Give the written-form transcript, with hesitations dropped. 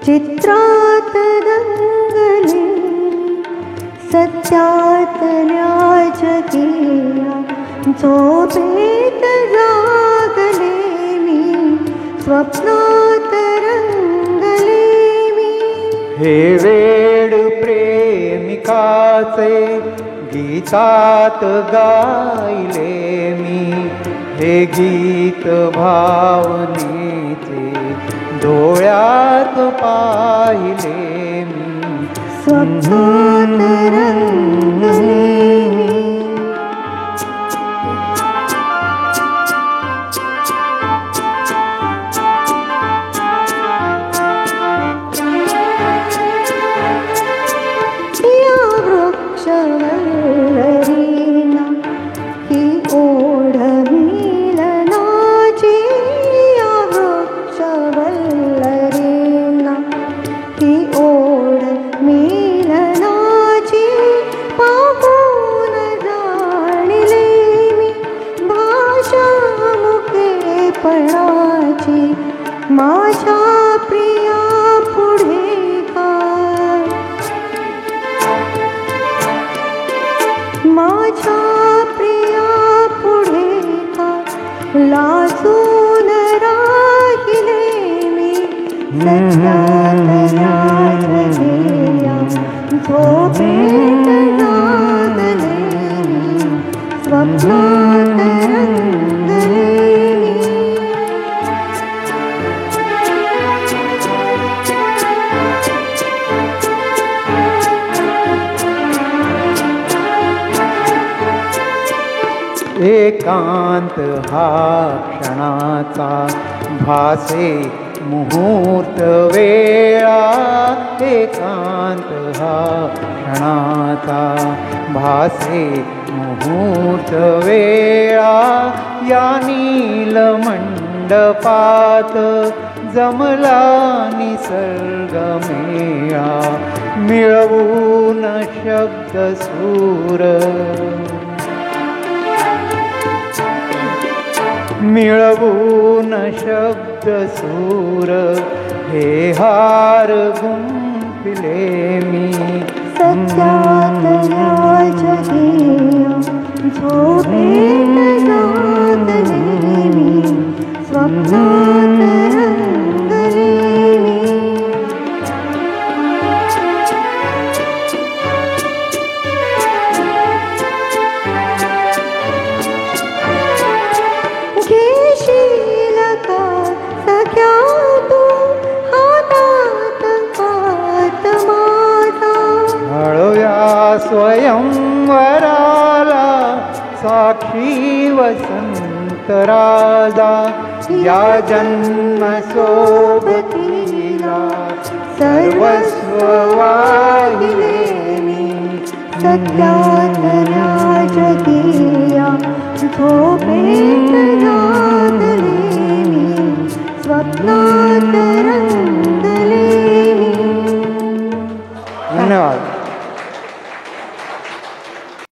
चित्रात रंगले सत्यात राजकीया झोपेत जागले मी स्वप्नात रंगले मी हे वेड प्रेमिकाचे गीतात गायले मी हे गीत भावनेचे डोळ्यात पाहिले मी स्वप्नात रंगले मी या वृक्षवल्लरीना ही ओढ मिलनाची या वृक्षवल्लरीना ही ओढ मिलनाची पाहून जाणले मी भाषा मुकेपणाची माझ्या प्रिया पुढे काय माझ्या प्रिया पुढे काय लाजून राहिले मी सत्यात राजकीया झोपेत जागले मी स्वप्नात रंगले मी एकांत हा क्षणाचा भासे मुहूर्त वेळा एकांत हा क्षणाचा भासे मुहूर्त वेळा या नील मंडपात जमला निसर्ग मेळा मिळवून शब्द सूर मिळवून शब्द सूर हे हार गुंफले मी सत्यात राजकीया झोपेत जागले मी स्वप्नात रंगले मी घेशील का सख्या तू हातात हात माझा हळूया स्वयंवराला साक्षी वसंत राजा या जन्म सोबतीला सर्वस्व वाहिले मी सत्यात